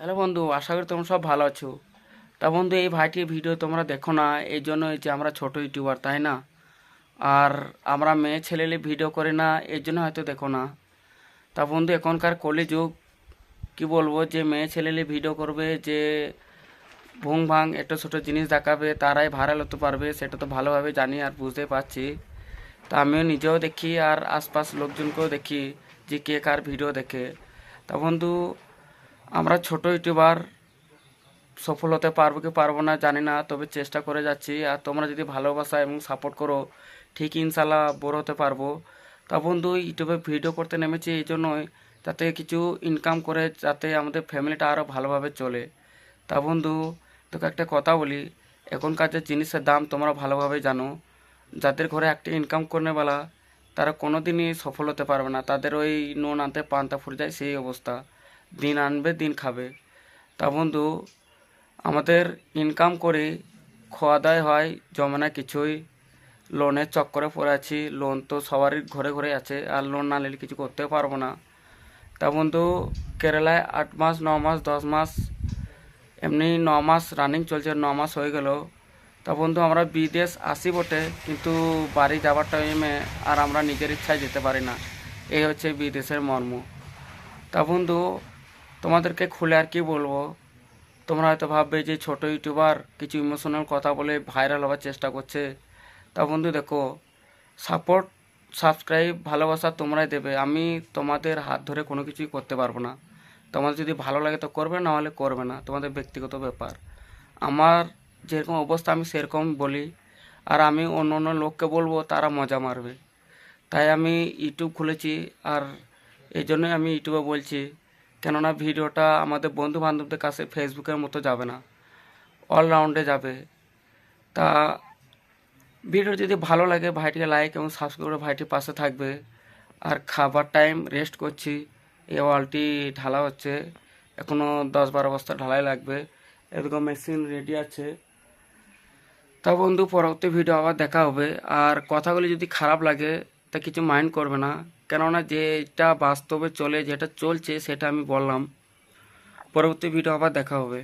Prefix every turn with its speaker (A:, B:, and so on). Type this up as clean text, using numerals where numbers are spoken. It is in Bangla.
A: হ্যালো বন্ধু, আশা করি তোমরা সব ভালো আছো। তা বন্ধু, এই ভাইটির ভিডিও তোমরা দেখো না, এই জন্য যে আমরা ছোট ইউটিউবার, তাই না? আর আমরা মেয়ে ছেলেলে ভিডিও করে না, এর জন্য হয়তো দেখো না। তা বন্ধু, এখনকার কলিযুগ, কি বলবো, যে মেয়ে ছেলেলে ভিডিও করবে, যে ভুং ভাং একটা ছোটো জিনিস দেখাবে, তারাই ভাইরাল হতে পারবে, সেটা তো ভালোভাবে জানি আর বুঝতে পারছি। তা আমিও নিজেও দেখি আর আশপাশ লোকজনকেও দেখি যে কে কার ভিডিও দেখে। তা বন্ধু, আমরা ছোট ইউটিউবার, সফল হতে পারবো কি পারবো না জানি না, তবে চেষ্টা করে যাচ্ছি। আর তোমরা যদি ভালোবাসা এবং সাপোর্ট করো, ঠিক ইনশাল্লাহ বড় হতে পারবো। তা বন্ধু, ইউটিউবে ভিডিও করতে নেমেছি এই জন্যই, যাতে কিছু ইনকাম করে, যাতে আমাদের ফ্যামিলিটা আরও ভালোভাবে চলে। তা বন্ধু, তোকে একটা কথা বলি, এখনকার যে জিনিসের দাম তোমরা ভালোভাবে জানো। যাদের ঘরে একটা ইনকাম করনেওয়ালা, তারা কোনো দিনই সফল হতে পারবে না। তাদের ওই নুন আনতে পান্তা ফুরে যায়, সেই অবস্থা। দিন আনবে দিন খাবে। তা বন্ধু, আমাদের ইনকাম করে খাওয়া দাওয়া হয়, জমে না কিছুই। লোনের চক্করে পড়ে আছি। লোন তো সবারই ঘরে ঘরে আছে, আর লোন না নিলে কিছু করতেও পারবো না। তা বন্ধু, কেরালায় 8 মাস 9 মাস 10 মাস, এমনি 9 মাস রানিং চলছে, 9 মাস হয়ে গেল। তা বন্ধু, আমরা বিদেশ আসি বটে, কিন্তু বাড়ি যাওয়ার টাইমে আর আমরা নিজের ইচ্ছায় যেতে পারি না। এই হচ্ছে বিদেশের মর্ম। তা বন্ধু, তোমাদেরকে খুলে আর কি বলবো। তোমরা হয়তো ভাববে যে ছোট ইউটিউবার কিছু ইমোশনাল কথা বলে ভাইরাল হওয়ার চেষ্টা করছে। তা বন্ধু দেখো, সাপোর্ট, সাবস্ক্রাইব, ভালোবাসা তোমরাই দেবে। আমি তোমাদের হাত ধরে কোনো কিছুই করতে পারবো না। তোমাদের যদি ভালো লাগে তো করবে, না হলে করবে না, তোমাদের ব্যক্তিগত ব্যাপার। আমার যেরকম অবস্থা আমি সেরকম বলি, আর আমি অন্য অন্য লোককে বলবো, তারা মজা মারবে। তাই আমি ইউটিউব খুলেছি। আর এই জন্যই আমি ইউটিউবে বলছি, কেননা ভিডিওটা আমাদের বন্ধু বান্ধবদের কাছে ফেসবুকের মতো যাবে না, অলরাউন্ডে যাবে। তা ভিডিও যদি ভালো লাগে, ভাইটিকে লাইক এবং সাবস্ক্রাইব করে ভাইটির পাশে থাকবে। আর খাবার টাইম রেস্ট করছি, এই ওয়ালটি ঢালা হচ্ছে, এখনও 10-12 বস্তা ঢালাই লাগবে। এরকম মেশিন রেডি আছে। তা বন্ধু, পরবর্তী ভিডিও আবার দেখা হবে। আর কথাগুলি যদি খারাপ লাগে তা কিছু মাইন্ড করবে না, কেননা যেটা বাস্তবে চলে, যেটা চলছে সেটা আমি বললাম। পরবর্তী ভিডিও আবার দেখা হবে।